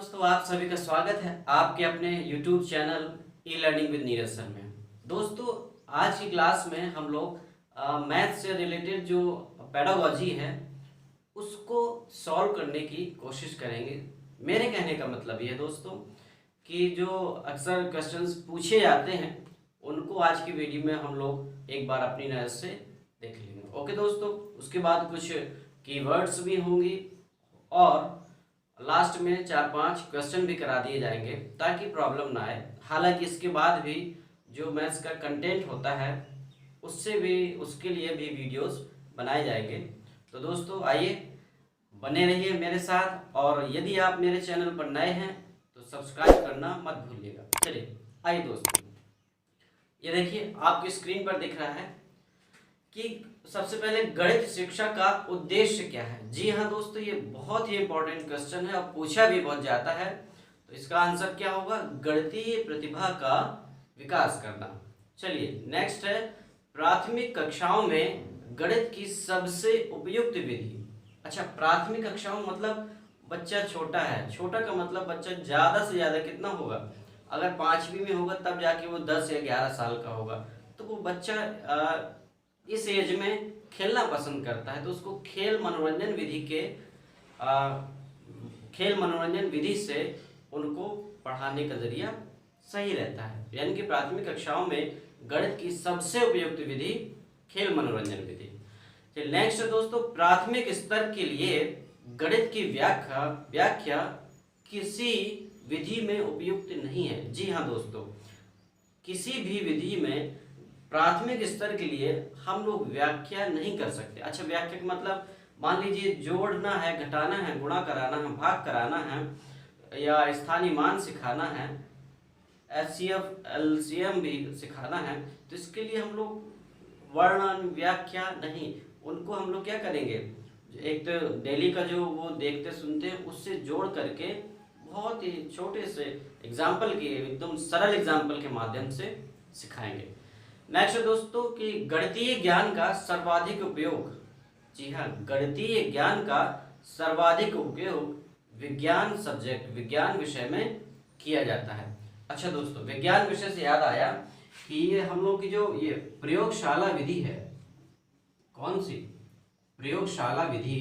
दोस्तों, आप सभी का स्वागत है आपके अपने YouTube channel e learning with Neeraj sir में। दोस्तों, आज की क्लास में हम लोग मैथ से रिलेटेड जो पेडागोजी है उसको सॉल्व करने की कोशिश करेंगे। मेरे कहने का मतलब ये है दोस्तों कि जो अक्सर क्वेश्चंस पूछे जाते हैं उनको आज की वीडियो में हम लोग एक बार अपनी नज़र से देख लेंगे। ओके दोस्तों, उसके बाद कुछ कीवर्ड्स भी होंगी और लास्ट में 4-5 क्वेश्चन भी करा दिए जाएंगे ताकि प्रॉब्लम ना आए। हालांकि इसके बाद भी जो मैथ्स का कंटेंट होता है उसके लिए भी वीडियोस बनाए जाएंगे। तो दोस्तों आइए बने रहिए मेरे साथ, और यदि आप मेरे चैनल पर नए हैं तो सब्सक्राइब करना मत भूलिएगा। चलिए आइए दोस्तों, ये देखिए आपकी स्क्रीन पर दिख रहा है कि सबसे पहले गणित शिक्षा का उद्देश्य क्या है। जी हाँ दोस्तों, ये बहुत ही इंपॉर्टेंट क्वेश्चन है और पूछा भी बहुत जाता है। तो इसका आंसर क्या होगा? गणितीय प्रतिभा का विकास करना। चलिए नेक्स्ट है, प्राथमिक कक्षाओं में गणित की सबसे उपयुक्त विधि। अच्छा, प्राथमिक कक्षाओं मतलब बच्चा छोटा है। छोटा का मतलब बच्चा ज़्यादा से ज़्यादा कितना होगा? अगर 5वीं में होगा तब जाके वो 10 या 11 साल का होगा। तो वो बच्चा इस एज में खेलना पसंद करता है, तो उसको खेल मनोरंजन विधि से उनको पढ़ाने का जरिया सही रहता है। यानी कि प्राथमिक कक्षाओं में गणित की सबसे उपयुक्त विधि खेल मनोरंजन विधि। चलिए नेक्स्ट है दोस्तों, प्राथमिक स्तर के लिए गणित की व्याख्या किसी विधि में उपयुक्त नहीं है। जी हाँ दोस्तों, किसी भी विधि में प्राथमिक स्तर के लिए हम लोग व्याख्या नहीं कर सकते। अच्छा, व्याख्या का मतलब मान लीजिए जोड़ना है, घटाना है, गुणा कराना है, भाग कराना है या स्थानीय मान सिखाना है, एचसीएफ एलसीएम भी सिखाना है, तो इसके लिए हम लोग वर्णन व्याख्या नहीं, उनको हम लोग क्या करेंगे, एक तो डेली का जो वो देखते सुनते हैं उससे जोड़ करके बहुत ही छोटे से एग्जाम्पल के, एकदम सरल एग्जाम्पल के माध्यम से सिखाएंगे। नेक्स्ट दोस्तों कि गणितीय ज्ञान का सर्वाधिक उपयोग। जी हाँ, गणितीय ज्ञान का सर्वाधिक उपयोग विज्ञान विषय में किया जाता है। अच्छा दोस्तों, विज्ञान विषय से याद आया कि ये हम लोग की जो ये प्रयोगशाला विधि है, कौन सी प्रयोगशाला विधि,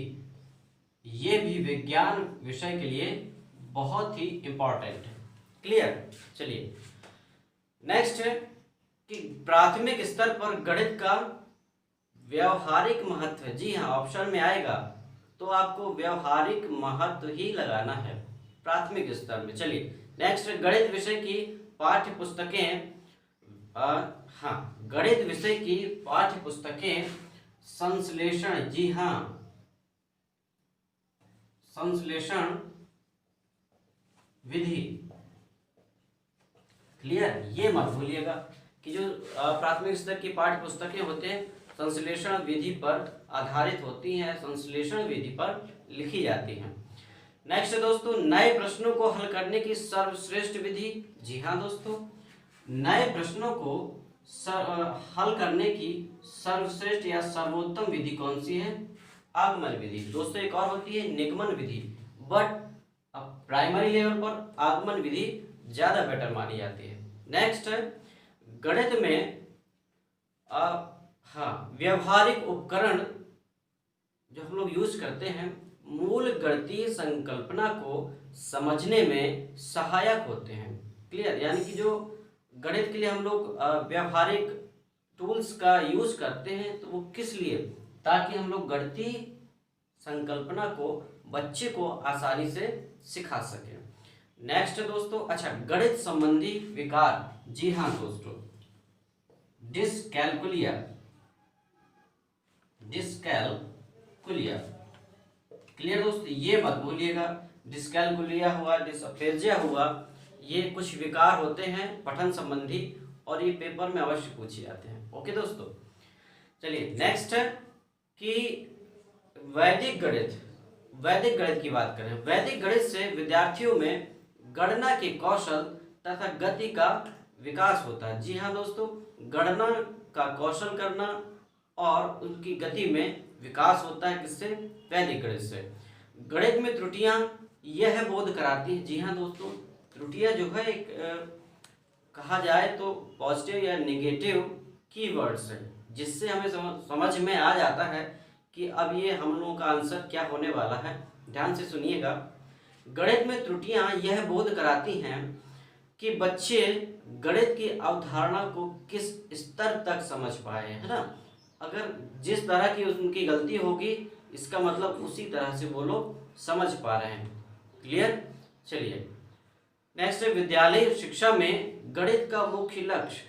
ये भी विज्ञान विषय के लिए बहुत ही इंपॉर्टेंट है। क्लियर? चलिए नेक्स्ट है कि प्राथमिक स्तर पर गणित का व्यवहारिक महत्व। जी हाँ, ऑप्शन में आएगा तो आपको व्यवहारिक महत्व ही लगाना है प्राथमिक स्तर में। चलिए नेक्स्ट, गणित विषय की पाठ्य पुस्तकें। हाँ, गणित विषय की पाठ्य पुस्तकें संश्लेषण, जी हाँ, संश्लेषण विधि। क्लियर? ये मत भूलिएगा कि जो प्राथमिक स्तर की पाठ्य पुस्तकें होते हैं संश्लेषण विधि पर आधारित होती हैं, संश्लेषण विधि पर लिखी जाती हैं। नेक्स्ट दोस्तों, नए प्रश्नों को हल करने की सर्वश्रेष्ठ विधि। जी हाँ दोस्तों, नए प्रश्नों को हल करने की सर्वश्रेष्ठ या सर्वोत्तम विधि कौन सी है? आगमन विधि। दोस्तों एक और होती है निगमन विधि, बट प्राइमरी लेवल पर आगमन विधि ज्यादा बेटर मानी जाती है। नेक्स्ट है, गणित में व्यवहारिक उपकरण जो हम लोग यूज करते हैं मूल गणितीय संकल्पना को समझने में सहायक होते हैं। क्लियर? यानी कि जो गणित के लिए हम लोग व्यवहारिक टूल्स का यूज करते हैं तो वो किस लिए? ताकि हम लोग गणितीय संकल्पना को बच्चे को आसानी से सिखा सकें। नेक्स्ट दोस्तों, अच्छा, गणित संबंधी विकार। जी हाँ दोस्तों, डिसकैलकुलिया क्लियर दोस्तों, ये मत भूलिएगा। डिसकैलकुलिया हुआ, डिसअपेजिया हुआ, ये कुछ विकार होते हैं पठन संबंधी और ये पेपर में अवश्य पूछे जाते हैं। ओके दोस्तों, चलिए नेक्स्ट है कि वैदिक गणित की बात करें। वैदिक गणित से विद्यार्थियों में गणना के कौशल तथा गति का विकास होता है। जी हाँ दोस्तों, गणना का कौशल करना और उनकी गति में विकास होता है किससे? वैदिक गणित से। गणित में त्रुटियां यह बोध कराती है। जी हाँ दोस्तों, त्रुटियां जो है एक कहा जाए तो पॉजिटिव या नेगेटिव कीवर्ड्स है, जिससे हमें समझ में आ जाता है कि अब ये हम लोगों का आंसर क्या होने वाला है। ध्यान से सुनिएगा। गणित में त्रुटियां यह बोध कराती हैं कि बच्चे गणित की अवधारणा को किस स्तर तक समझ पाए, है ना। अगर जिस तरह की उनकी गलती होगी, इसका मतलब उसी तरह से वो लोग समझ पा रहे हैं। क्लियर। चलिए नेक्स्ट है विद्यालय शिक्षा में गणित का मुख्य लक्ष्य।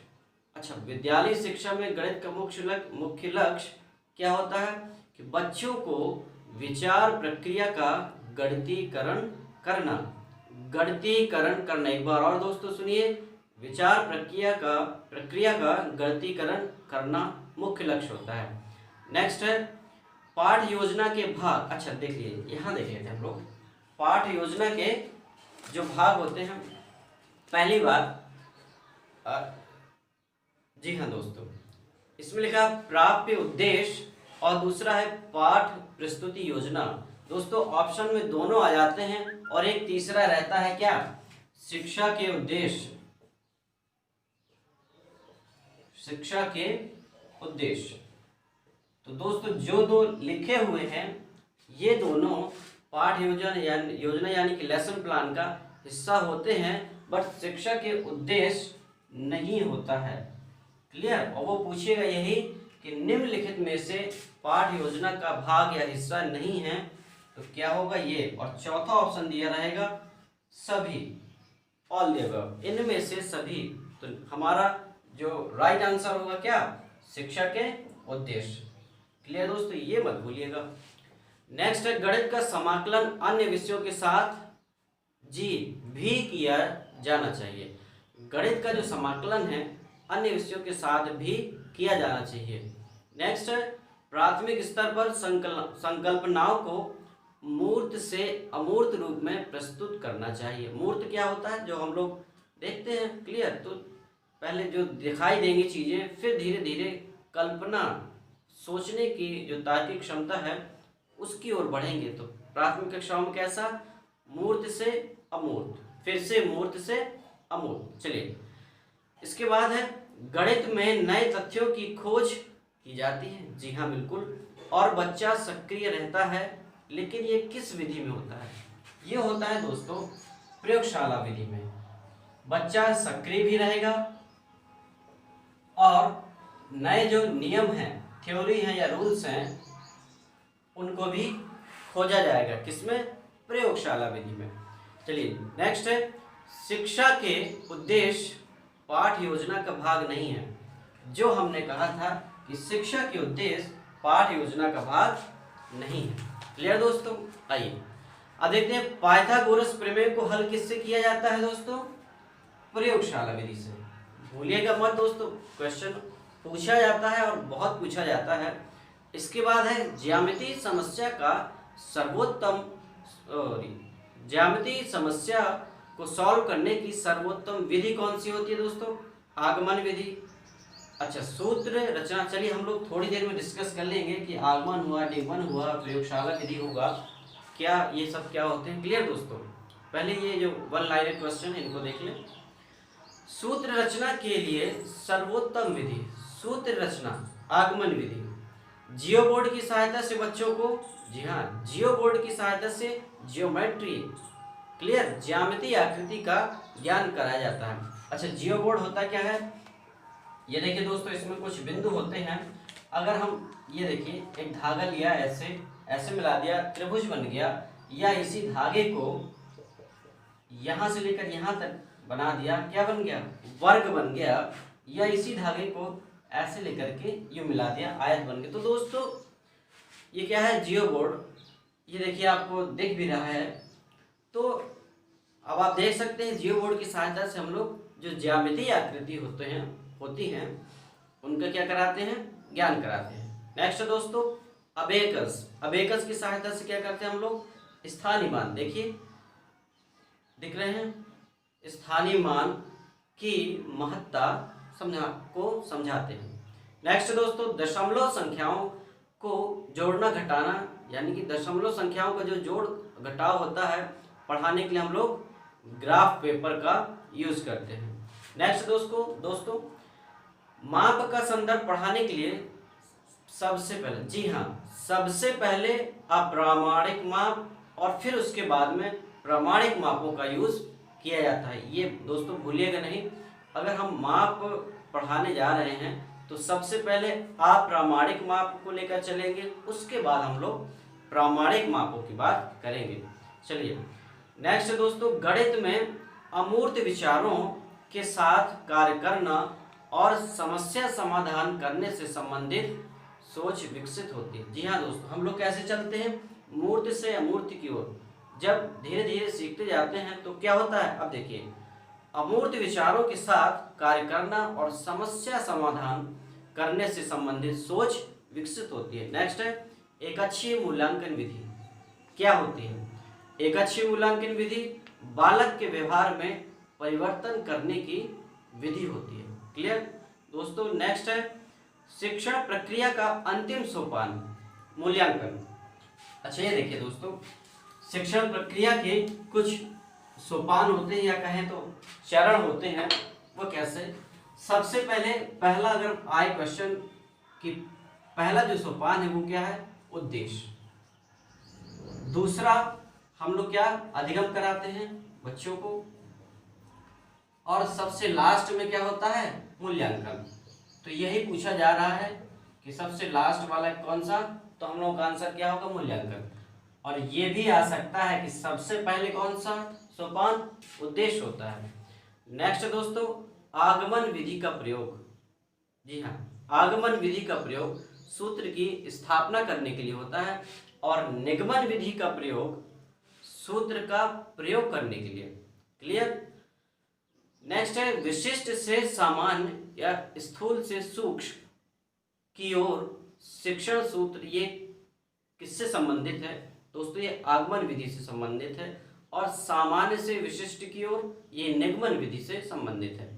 अच्छा, विद्यालय शिक्षा में गणित का मुख्य लक्ष्य क्या होता है कि बच्चों को विचार प्रक्रिया का गणितीकरण करना। गणितीकरण करना, एक बार और दोस्तों सुनिए, विचार प्रक्रिया का गणितीकरण करना मुख्य लक्ष्य होता है। नेक्स्ट है पाठ योजना के भाग। अच्छा देखिए, यहाँ देख लेते हैं हम लोग पाठ योजना के जो भाग होते हैं। पहली बात, जी हाँ दोस्तों, इसमें लिखा प्राप्य उद्देश्य और दूसरा है पाठ प्रस्तुति योजना। दोस्तों ऑप्शन में दोनों आ जाते हैं और एक तीसरा रहता है क्या, शिक्षा के उद्देश्य। शिक्षा के उद्देश्य। तो दोस्तों जो दो लिखे हुए हैं ये दोनों पाठ योजना यानी कि लेसन प्लान का हिस्सा होते हैं, बट शिक्षा के उद्देश्य नहीं होता है। क्लियर। और वो पूछेगा यही कि निम्नलिखित में से पाठ योजना का भाग या हिस्सा नहीं है, तो क्या होगा ये। और चौथा ऑप्शन दिया रहेगा सभी, ऑल द अबव, इनमें से सभी। तो हमारा जो राइट आंसर होगा क्या, शिक्षा के उद्देश्य। क्लियर दोस्तों, ये मत भूलिएगा। नेक्स्ट है गणित का समाकलन अन्य विषयों के साथ जी भी किया जाना चाहिए। गणित का जो समाकलन है अन्य विषयों के साथ भी किया जाना चाहिए। नेक्स्ट है प्राथमिक स्तर पर संकल्पनाओं को मूर्त से अमूर्त रूप में प्रस्तुत करना चाहिए। मूर्त क्या होता है, जो हम लोग देखते हैं। क्लियर। तो पहले जो दिखाई देंगी चीजें, फिर धीरे धीरे कल्पना, सोचने की जो तार्किक क्षमता है उसकी ओर बढ़ेंगे। तो प्राथमिक कक्षाओं में कैसा, मूर्त से अमूर्त, फिर से मूर्त से अमूर्त। चलिए इसके बाद है गणित में नए तथ्यों की खोज की जाती है। जी हाँ बिल्कुल। और बच्चा सक्रिय रहता है, लेकिन ये किस विधि में होता है, ये होता है दोस्तों प्रयोगशाला विधि में। बच्चा सक्रिय भी रहेगा और नए जो नियम हैं, थ्योरी हैं या रूल्स हैं, उनको भी खोजा जाएगा। किसमें, प्रयोगशाला विधि में। चलिए नेक्स्ट है शिक्षा के उद्देश्य पाठ योजना का भाग नहीं है। जो हमने कहा था कि शिक्षा के उद्देश्य पाठ योजना का भाग नहीं है। क्लियर दोस्तों। आइए अब देखते हैं पाइथागोरस प्रमेय को हल किससे किया जाता है दोस्तों, प्रयोगशाला विधि से। भूलिएगा मत दोस्तों, क्वेश्चन पूछा जाता है और बहुत पूछा जाता है। इसके बाद है ज्यामितीय समस्या का सर्वोत्तम, ज्यामितीय समस्या को सॉल्व करने की सर्वोत्तम विधि कौन सी होती है दोस्तों, आगमन विधि। अच्छा सूत्र रचना, चलिए हम लोग थोड़ी देर में डिस्कस कर लेंगे कि आगमन हुआ, निगमन हुआ, प्रयोगशाला विधि होगा क्या, ये सब क्या होते हैं। क्लियर दोस्तों। पहले ये जो वन लाइनर क्वेश्चन है इनको देख लें। सूत्र रचना के लिए सर्वोत्तम विधि, सूत्र रचना, आगमन विधि। जियो बोर्ड की सहायता से बच्चों को, जी हाँ जियो बोर्ड की सहायता से जियोमेट्री, क्लियर, ज्यामितीय आकृति का ज्ञान कराया जाता है। अच्छा जियो बोर्ड होता क्या है, ये देखिए दोस्तों इसमें कुछ बिंदु होते हैं। अगर हम ये देखिए एक धागा लिया, ऐसे ऐसे मिला दिया, त्रिभुज बन गया, या इसी धागे को यहाँ से लेकर यहाँ तक बना दिया, क्या बन गया, वर्ग बन गया, या इसी धागे को ऐसे लेकर के यूं मिला दिया, आयत बन गया। तो दोस्तों ये क्या है, जियो बोर्ड। ये देखिए आपको दिख भी रहा है। तो अब आप देख सकते हैं जियो बोर्ड की सहायता से हम लोग जो ज्यामितीय आकृति होती हैं उनका क्या कराते हैं, ज्ञान कराते हैं। नेक्स्ट दोस्तों अबेकस, अबेकस की सहायता से क्या करते हैं हम लोग, स्थानीय मान, देखिए दिख रहे हैं, स्थानीय मान की महत्ता समझाते हैं। नेक्स्ट दोस्तों दशमलव संख्याओं को जोड़ना घटाना, यानी कि दशमलव संख्याओं का जो जोड़ घटाव होता है पढ़ाने के लिए हम लोग ग्राफ पेपर का यूज करते हैं। नेक्स्ट दोस्तों माप का संदर्भ पढ़ाने के लिए सबसे पहले, जी हाँ, सबसे पहले अप्रामाणिक माप और फिर उसके बाद में प्रामाणिक मापों का यूज किया जाता है। ये दोस्तों भूलिएगा नहीं, अगर हम माप पढ़ाने जा रहे हैं तो सबसे पहले अप्रामाणिक माप को लेकर चलेंगे, उसके बाद हम लोग प्रामाणिक मापों की बात करेंगे। चलिए नेक्स्ट दोस्तों, गणित में अमूर्त विचारों के साथ कार्य करना और समस्या समाधान करने से संबंधित सोच विकसित होती है। जी हाँ दोस्तों, हम लोग कैसे चलते हैं, मूर्त से अमूर्त की ओर। जब धीरे धीरे सीखते जाते हैं तो क्या होता है, अब देखिए, अमूर्त विचारों के साथ कार्य करना और समस्या समाधान करने से संबंधित सोच विकसित होती है। नेक्स्ट है एकअक्षीय मूल्यांकन विधि। क्या होती है एकअक्षीय मूल्यांकन विधि? बालक के व्यवहार में परिवर्तन करने की विधि होती है। क्लियर दोस्तों। नेक्स्ट है शिक्षण प्रक्रिया का अंतिम सोपान मूल्यांकन। अच्छा ये देखिए दोस्तों, शिक्षण प्रक्रिया के कुछ सोपान होते हैं या कहें तो चरण होते हैं। वो कैसे? सबसे पहले पहला अगर आए क्वेश्चन कि पहला जो सोपान है वो क्या है, उद्देश्य। दूसरा हम लोग क्या अधिगम कराते हैं बच्चों को, और सबसे लास्ट में क्या होता है, मूल्यांकन। तो यही पूछा जा रहा है कि सबसे लास्ट वाला कौन सा, तो हम लोग का आंसर क्या होगा, मूल्यांकन। और ये भी आ सकता है कि सबसे पहले कौन सा सोपान, उद्देश्य होता है। नेक्स्ट दोस्तों, आगमन विधि का प्रयोग। जी हाँ, आगमन विधि का प्रयोग सूत्र की स्थापना करने के लिए होता है और निगमन विधि का प्रयोग सूत्र का प्रयोग करने के लिए। क्लियर। नेक्स्ट है विशिष्ट से सामान्य या स्थूल से सूक्ष्म की ओर शिक्षण सूत्र। ये किससे संबंधित है दोस्तों, ये आगमन विधि से संबंधित है, और सामान्य से विशिष्ट की ओर ये निगमन विधि से संबंधित है।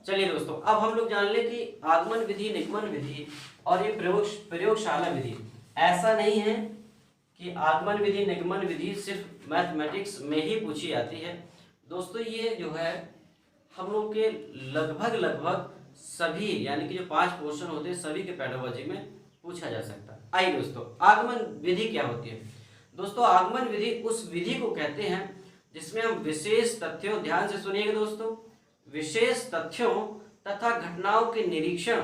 चलिए दोस्तों, अब हम लोग जान ले कि आगमन विधि, निगमन विधि और ये प्रयोगशाला विधि। ऐसा नहीं है कि आगमन विधि निगमन विधि सिर्फ मैथमेटिक्स में ही पूछी जाती है दोस्तों। ये जो है हम लोग के लगभग सभी, यानी कि जो 5 पोर्शन होते हैं सभी के पेडागोजी में पूछा जा सकता है। आइए दोस्तों, आगमन विधि क्या होती है दोस्तों? आगमन विधि उस विधि को कहते हैं जिसमें हम विशेष तथ्यों, ध्यान से सुनिएगा दोस्तों, विशेष तथ्यों तथा घटनाओं के निरीक्षण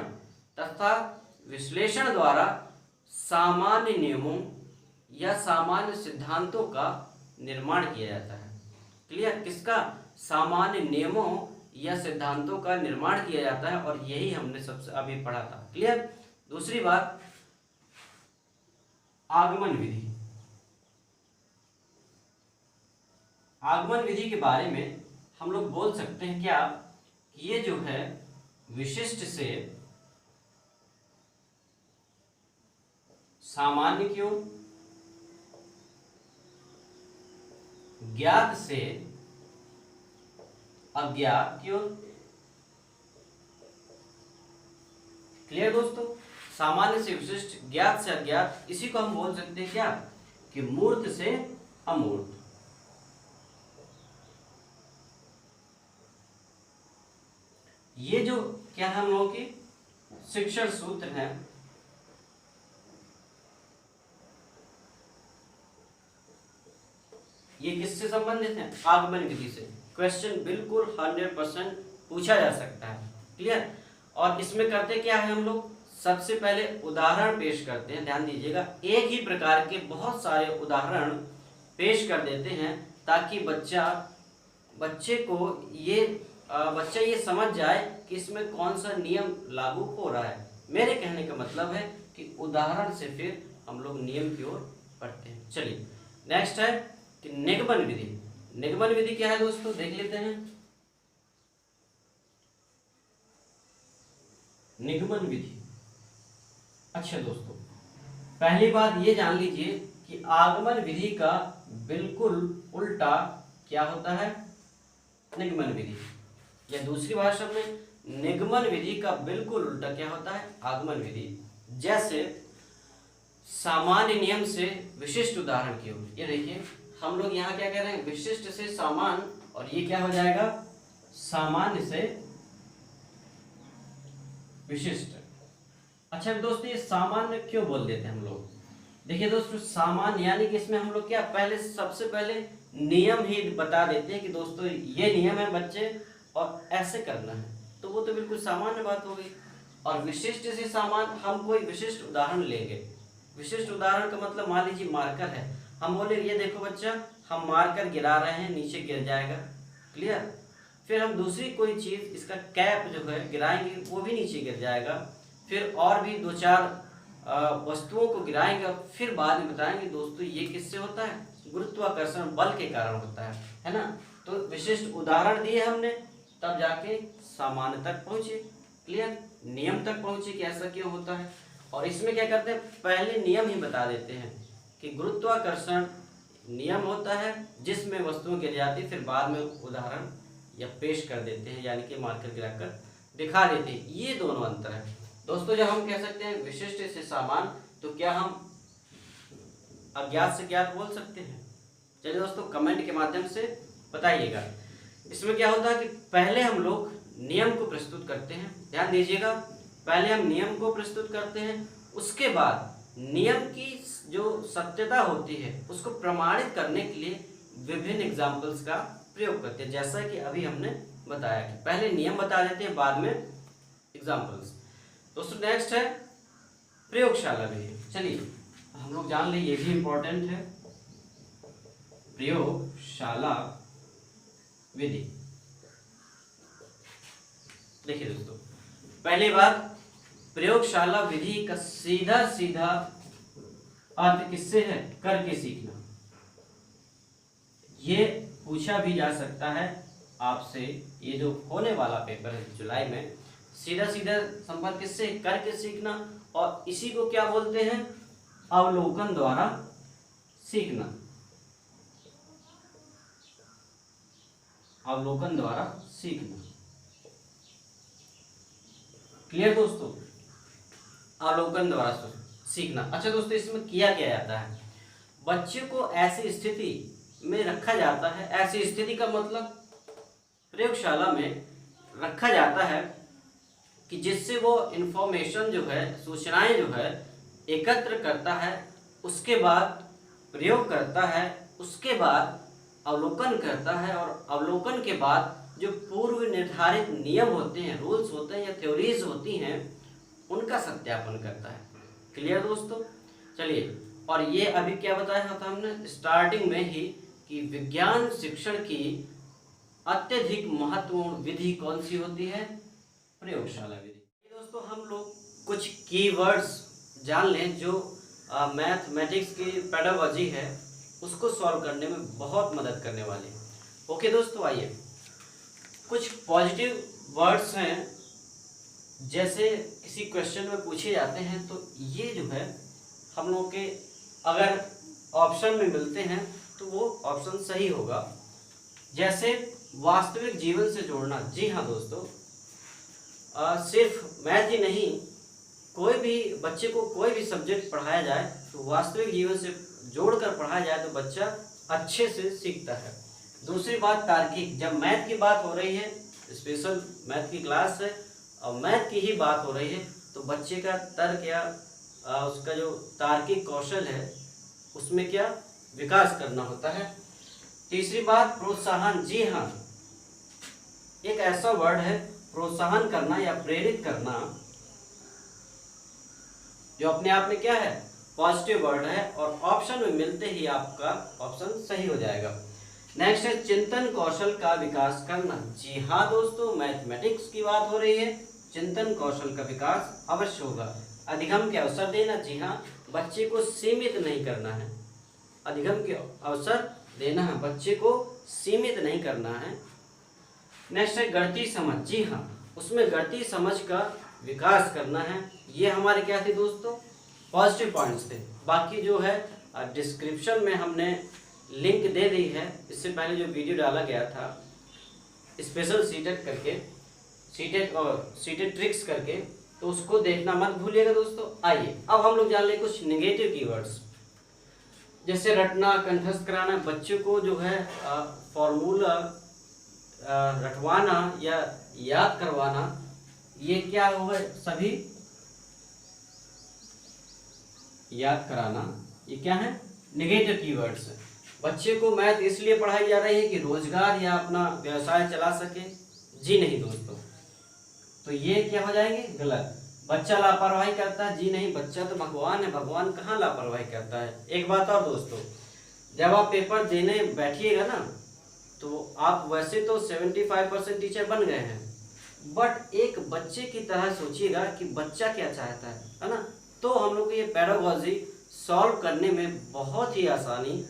तथा विश्लेषण द्वारा सामान्य नियमों या सामान्य सिद्धांतों का निर्माण किया जाता है। क्लियर। किसका? सामान्य नियमों या सिद्धांतों का निर्माण किया जाता है, और यही हमने सबसे अभी पढ़ा था। क्लियर। दूसरी बात, आगमन विधि। आगमन विधि के बारे में हम लोग बोल सकते हैं क्या कि ये जो है विशिष्ट से सामान्य की ओर, ज्ञात से अज्ञात की ओर। क्लियर दोस्तों। सामान्य से विशिष्ट, ज्ञात से अज्ञात, इसी को हम बोल सकते हैं क्या कि मूर्त से अमूर्त। ये जो क्या है हम लोगों की शिक्षण सूत्र है, ये किससे संबंधित है? आगमन विधि से। क्वेश्चन बिल्कुल 100% पूछा जा सकता है। क्लियर। और इसमें करते क्या है हम लोग, सबसे पहले उदाहरण पेश करते हैं। ध्यान दीजिएगा, एक ही प्रकार के बहुत सारे उदाहरण पेश कर देते हैं ताकि बच्चे को बच्चा ये समझ जाए कि इसमें कौन सा नियम लागू हो रहा है। मेरे कहने का मतलब है कि उदाहरण से फिर हम लोग नियम की ओर बढ़ते हैं। चलिए नेक्स्ट है कि निगमन विधि। निगमन विधि क्या है दोस्तों, देख लेते हैं। निगमन विधि, अच्छा दोस्तों, पहली बात ये जान लीजिए कि आगमन विधि का बिल्कुल उल्टा क्या होता है, निगमन विधि। या दूसरी भाषा में, निगमन विधि का बिल्कुल उल्टा क्या होता है, आगमन विधि। जैसे सामान्य नियम से विशिष्ट उदाहरण की ओर। ये देखिए, हम लोग यहाँ क्या कह रहे हैं, विशिष्ट से सामान्य, और ये क्या हो जाएगा, सामान्य से विशिष्ट। अच्छा दोस्तों, ये सामान्य क्यों बोल देते हैं हम लोग? देखिए दोस्तों, सामान्य यानी कि इसमें हम लोग क्या पहले सबसे पहले नियम ही बता देते हैं कि दोस्तों ये नियम है बच्चे और ऐसे करना है, तो वो तो बिल्कुल सामान्य बात हो गई। और विशिष्ट से सामान्य, हम कोई विशिष्ट उदाहरण लेंगे। विशिष्ट उदाहरण का मतलब मान लीजिए मार्कर है, हम बोले ये देखो बच्चा, हम मार्कर गिरा रहे हैं, नीचे गिर जाएगा, क्लियर। फिर हम दूसरी कोई चीज़, इसका कैप जो है गिराएंगे, वो भी नीचे गिर जाएगा। फिर और भी 2-4 वस्तुओं को गिराएंगे और फिर बाद में बताएंगे दोस्तों ये किससे होता है, गुरुत्वाकर्षण बल के कारण होता है ना। तो विशिष्ट उदाहरण दिए हमने, तब जाके सामान्य तक पहुंचे, क्लियर, नियम तक पहुंचे कि ऐसा क्यों होता है। और इसमें क्या करते हैं, पहले नियम ही बता देते हैं कि गुरुत्वाकर्षण नियम होता है जिसमें वस्तुएं गिर जाती है, फिर बाद में उदाहरण या पेश कर देते हैं, यानी कि मार्कर गिराकर दिखा देते हैं। ये दोनों अंतर है दोस्तों। जब हम कह सकते हैं विशिष्ट से सामान्य, तो क्या हम अज्ञात से ज्ञात बोल सकते हैं? चलिए दोस्तों, कमेंट के माध्यम से बताइएगा। इसमें क्या होता है कि पहले हम लोग नियम को प्रस्तुत करते हैं, ध्यान दीजिएगा, पहले हम नियम को प्रस्तुत करते हैं, उसके बाद नियम की जो सत्यता होती है उसको प्रमाणित करने के लिए विभिन्न एग्जाम्पल्स का प्रयोग करते हैं, जैसा कि अभी हमने बताया कि पहले नियम बता देते हैं, बाद में एग्जाम्पल्स। दोस्तों नेक्स्ट है प्रयोगशाला विधि। चलिए हम लोग जान लें, ये भी इंपॉर्टेंट है, प्रयोगशाला विधि। देखिए दोस्तों, पहली बात, प्रयोगशाला विधि का सीधा सीधा अर्थ किससे है, करके सीखना। ये पूछा भी जा सकता है आपसे, ये जो होने वाला पेपर है जुलाई में, सीधा सीधा संपर्क किससे, करके सीखना। और इसी को क्या बोलते हैं, अवलोकन द्वारा सीखना, अवलोकन द्वारा सीखना, क्लियर दोस्तों, अवलोकन द्वारा सीखना। अच्छा दोस्तों, इसमें किया क्या जाता है, बच्चे को ऐसी स्थिति में रखा जाता है, ऐसी स्थिति का मतलब प्रयोगशाला में रखा जाता है कि जिससे वो इंफॉर्मेशन जो है, सूचनाएं जो है एकत्र करता है, उसके बाद प्रयोग करता है, उसके बाद अवलोकन करता है, और अवलोकन के बाद जो पूर्व निर्धारित नियम होते हैं, रूल्स होते हैं या थ्योरीज होती हैं, उनका सत्यापन करता है। क्लियर दोस्तों? चलिए, और ये अभी क्या बताया था हमने स्टार्टिंग में ही कि विज्ञान शिक्षण की अत्यधिक महत्वपूर्ण विधि कौन सी होती है, प्रयोगशाला विधि। दोस्तों हम लोग कुछ कीवर्ड्स जान लें जो मैथमेटिक्स की पेडागोजी है उसको सॉल्व करने में बहुत मदद करने वाली है। ओके दोस्तों, आइए, कुछ पॉजिटिव वर्ड्स हैं, जैसे किसी क्वेश्चन में पूछे जाते हैं, तो ये जो है हम लोग के अगर ऑप्शन में मिलते हैं तो वो ऑप्शन सही होगा। जैसे वास्तविक जीवन से जोड़ना। जी हाँ दोस्तों, सिर्फ मैथ ही नहीं, कोई भी बच्चे को कोई भी सब्जेक्ट पढ़ाया जाए तो वास्तविक जीवन से जोड़कर पढ़ाया जाए तो बच्चा अच्छे से सीखता है। दूसरी बात तार्किक, जब मैथ की बात हो रही है, स्पेशल मैथ की क्लास है और मैथ की ही बात हो रही है, तो बच्चे का तर्क या उसका जो तार्किक कौशल है उसमें क्या विकास करना होता है। तीसरी बात प्रोत्साहन। जी हाँ, एक ऐसा वर्ड है प्रोत्साहन करना या प्रेरित करना, जो अपने आप में क्या है पॉजिटिव वर्ड है, और ऑप्शन में मिलते ही आपका ऑप्शन सही हो जाएगा। नेक्स्ट है चिंतन कौशल का विकास करना। जी हाँ दोस्तों, मैथमेटिक्स की बात हो रही है, चिंतन कौशल का विकास अवश्य होगा। अधिगम के अवसर देना। जी हाँ, बच्चे को सीमित नहीं करना है, अधिगम के अवसर देना है, बच्चे को सीमित नहीं करना है। नेक्स्ट है गणितीय समझ। जी हाँ, उसमें गणितीय समझ का विकास करना है। ये हमारे क्या थे दोस्तों, पॉजिटिव पॉइंट्स थे। बाकी जो है डिस्क्रिप्शन में हमने लिंक दे दी है, इससे पहले जो वीडियो डाला गया था स्पेशल सीटेट करके, सीटेट और सीटेट ट्रिक्स करके, तो उसको देखना मत भूलिएगा दोस्तों। आइए अब हम लोग जान लें कुछ नेगेटिव कीवर्ड्स। जैसे रटना, कंठस्थ कराना, बच्चे को जो है फॉर्मूला रटवाना या याद करवाना, ये क्या होगा, सभी याद कराना, ये क्या है, नेगेटिव कीवर्ड्स है। बच्चे को मैथ इसलिए पढ़ाई जा रही है कि रोजगार या अपना व्यवसाय चला सके, जी नहीं दोस्तों, तो ये क्या हो जाएंगे, गलत। बच्चा लापरवाही करता है, जी नहीं, बच्चा तो भगवान है, भगवान कहाँ लापरवाही करता है। एक बात और दोस्तों, जब आप पेपर देने बैठिएगा ना, तो आप वैसे तो 75% टीचर बन गए हैं, बट एक बच्चे की तरह सोचिएगा कि बच्चा क्या चाहता है ना, तो हम लोग को ये पेडागोजी सॉल्व करने में बहुत ही आसानी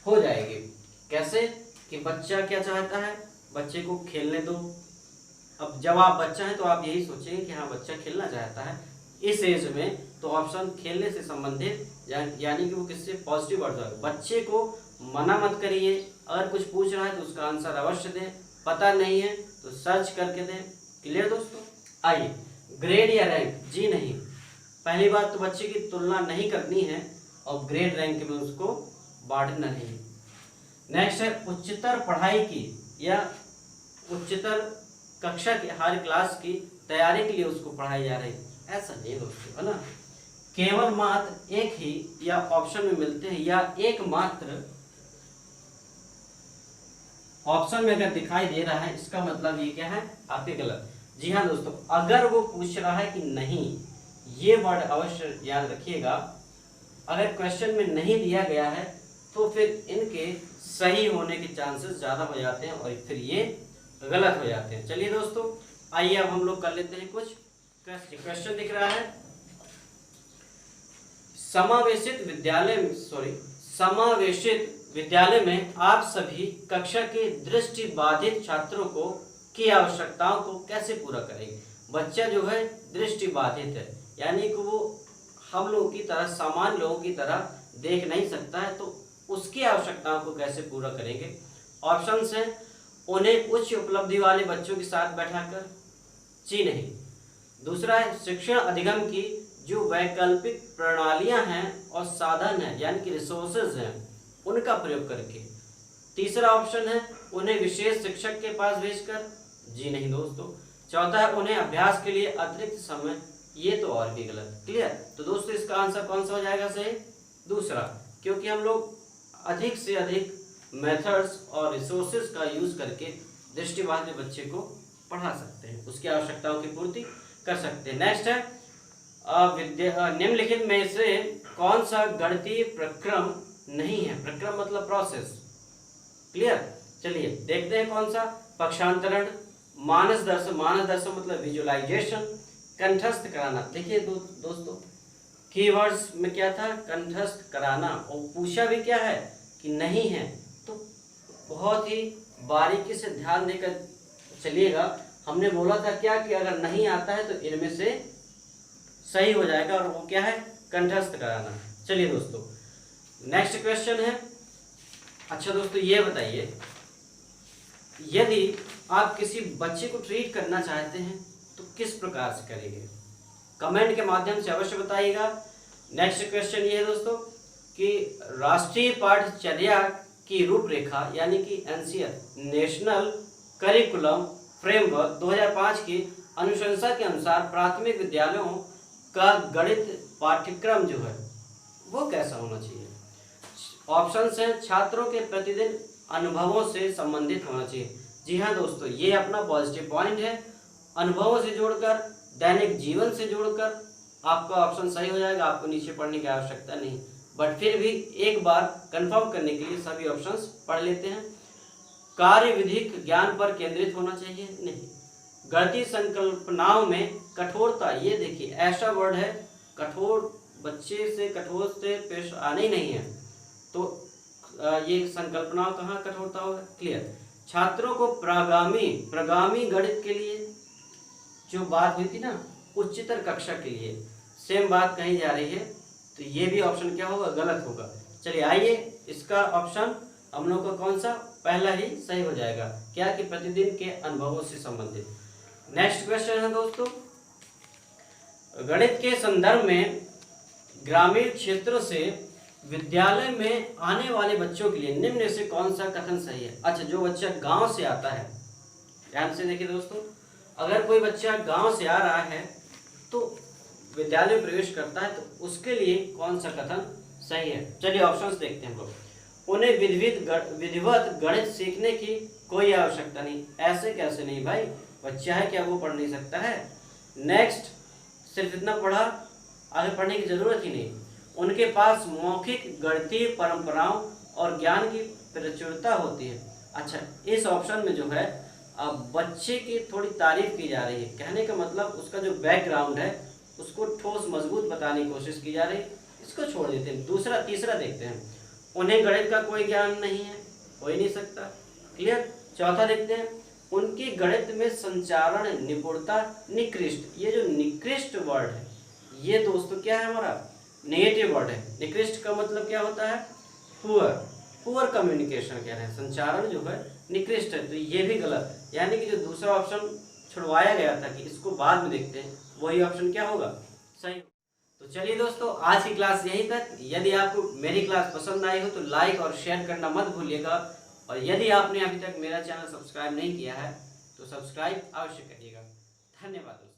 हो जाएगी। कैसे कि बच्चा क्या चाहता है, बच्चे को खेलने दो। अब जब आप बच्चा हैं तो आप यही सोचेंगे कि हाँ बच्चा खेलना चाहता है इस एज में, तो ऑप्शन खेलने से संबंधित यानी कि वो किससे पॉजिटिव वर्ड है। बच्चे को मना मत करिए, अगर कुछ पूछ रहा है तो उसका आंसर अवश्य दें, पता नहीं है तो सर्च करके दें। क्लियर दोस्तों। आइए, ग्रेड या रैंक, जी नहीं, पहली बात तो बच्चे की तुलना नहीं करनी है और ग्रेड रैंक में उसको बांटना नहीं। नेक्स्ट है उच्चतर पढ़ाई की या उच्चतर कक्षा की, हर क्लास की तैयारी के लिए उसको पढ़ाई जा रही, ऐसा नहीं दोस्तों, है ना। केवल मात्र एक ही या ऑप्शन में मिलते हैं या एकमात्र ऑप्शन में अगर दिखाई दे रहा है, इसका मतलब ये क्या है, आपके गलत। जी हाँ दोस्तों, अगर वो पूछ रहा है कि नहीं, ये वर्ड अवश्य याद रखिएगा, अगर क्वेश्चन में नहीं दिया गया है तो फिर इनके सही होने के चांसेस ज़्यादा हो जाते हैं और फिर ये गलत हो जाते हैं। चलिए दोस्तों, आइए अब हम लोग कर लेते हैं कुछ क्वेश्चन। दिख रहा है, समावेशित विद्यालय में आप सभी कक्षा के दृष्टिबाधित छात्रों को की आवश्यकताओं को कैसे पूरा करेंगे। बच्चा जो है दृष्टिबाधित है, यानी कि वो हम लोगों की तरह, सामान्य लोगों की तरह देख नहीं सकता है, तो उसकी आवश्यकताओं को कैसे पूरा करेंगे। ऑप्शंस हैं, उन्हें उच्च उपलब्धि वाले बच्चों के साथ बैठाकर, जी नहीं। दूसरा है शिक्षण अधिगम की जो वैकल्पिक प्रणालियां हैं और साधन हैं, यानी कि रिसोर्सेज हैं, उनका प्रयोग करके। तीसरा ऑप्शन है उन्हें विशेष शिक्षक के पास भेजकर, जी नहीं दोस्तों। चौथा है उन्हें अभ्यास के लिए अतिरिक्त समय, ये तो और भी गलत। क्लियर। तो दोस्तों इसका आंसर कौन सा हो जाएगा सही, दूसरा, क्योंकि हम लोग अधिक से अधिक मेथड्स और रिसोर्सेज का यूज करके दृष्टिबाधित बच्चे को पढ़ा सकते हैं, उसकी आवश्यकताओं की पूर्ति कर सकते हैं। नेक्स्ट है निम्नलिखित में से कौन सा गणितीय प्रक्रम नहीं है। प्रक्रम मतलब प्रोसेस। क्लियर। चलिए देखते हैं कौन सा। पक्षांतरण, मानस दर्शन, मानस दर्शन मतलब विजुअलाइजेशन, कंठस्थ कराना। देखिए दोस्तों कीवर्ड्स में क्या था, कंठस्थ कराना, और पूछा भी क्या है कि नहीं है, तो बहुत ही बारीकी से ध्यान देकर चलिएगा। हमने बोला था क्या कि अगर नहीं आता है तो इनमें से सही हो जाएगा, और वो क्या है, कंठस्थ कराना। चलिए दोस्तों नेक्स्ट क्वेश्चन है। अच्छा दोस्तों ये बताइए, यदि आप किसी बच्चे को ट्रीट करना चाहते हैं तो किस प्रकार से करेंगे, कमेंट के माध्यम से अवश्य बताइएगा। नेक्स्ट क्वेश्चन ये है दोस्तों कि राष्ट्रीय पाठ्यचर्या की रूपरेखा यानी कि एनसीआर नेशनल करिकुलम फ्रेमवर्क 2005 की अनुशंसा के अनुसार प्राथमिक विद्यालयों का गणित पाठ्यक्रम जो है वो कैसा होना चाहिए। ऑप्शंस हैं, छात्रों के प्रतिदिन अनुभवों से संबंधित होना चाहिए। जी हाँ दोस्तों, ये अपना पॉजिटिव पॉइंट है। अनुभवों से जोड़कर, दैनिक जीवन से जोड़कर आपका ऑप्शन सही हो जाएगा, आपको नीचे पढ़ने की आवश्यकता नहीं। बट फिर भी एक बार कंफर्म करने के लिए सभी ऑप्शंस पढ़ लेते हैं। कार्य विधिक ज्ञान पर केंद्रित होना चाहिए, नहीं। गणितीय संकल्पनाओं में कठोरता, ये देखिए ऐसा वर्ड है, कठोर बच्चे से कठोर से पेश आने ही नहीं है, तो ये संकल्पनाओं कहाँ कठोरता होगा। क्लियर। छात्रों को प्रगामी गणित के लिए जो बात हुई थी ना, उच्चतर कक्षा के लिए सेम बात कही जा रही है, तो ये भी ऑप्शन क्या होगा, गलत होगा। चलिए आइए, इसका ऑप्शन हम लोग का कौन सा, पहला ही सही हो जाएगा, क्या कि प्रतिदिन के अनुभवों से संबंधित। नेक्स्ट क्वेश्चन है दोस्तों, गणित के संदर्भ में ग्रामीण क्षेत्रों से विद्यालय में आने वाले बच्चों के लिए निम्न में से कौन सा कथन सही है। अच्छा, जो बच्चा गांव से आता है, ध्यान से देखिए दोस्तों, अगर कोई बच्चा गांव से आ रहा है तो विद्यालय में प्रवेश करता है तो उसके लिए कौन सा कथन सही है। चलिए ऑप्शंस देखते हैं हम लोग। उन्हें विधिवत गणित सीखने की कोई आवश्यकता नहीं। ऐसे कैसे नहीं भाई, बच्चा है क्या वो पढ़ नहीं सकता है। नेक्स्ट, सिर्फ इतना पढ़ा, आगे पढ़ने की जरूरत ही नहीं। उनके पास मौखिक गणितीय परंपराओं और ज्ञान की प्रचुरता होती है। अच्छा, इस ऑप्शन में जो है अब बच्चे की थोड़ी तारीफ की जा रही है। कहने का मतलब उसका जो बैकग्राउंड है उसको ठोस मजबूत बताने की कोशिश की जा रही है। इसको छोड़ देते हैं। दूसरा, तीसरा देखते हैं। उन्हें गणित का कोई ज्ञान नहीं है, हो ही नहीं सकता। क्लियर। चौथा देखते हैं। उनकी गणित में संचारण निपुणता निकृष्ट। ये जो निकृष्ट वर्ड है ये दोस्तों क्या है, हमारा नेगेटिव वर्ड है। निकृष्ट का मतलब क्या होता है, पुअर। पुअर कम्युनिकेशन कह रहे हैं, संचारण जो है निकृष्ट है, तो ये भी गलत है। यानी कि जो दूसरा ऑप्शन छुड़वाया गया था कि इसको बाद में देखते हैं, वही ऑप्शन क्या होगा, सही। तो चलिए दोस्तों, आज की क्लास यहीं तक। यदि आपको मेरी क्लास पसंद आई हो तो लाइक और शेयर करना मत भूलिएगा, और यदि आपने अभी तक मेरा चैनल सब्सक्राइब नहीं किया है तो सब्सक्राइब अवश्य करिएगा। धन्यवाद दोस्तों।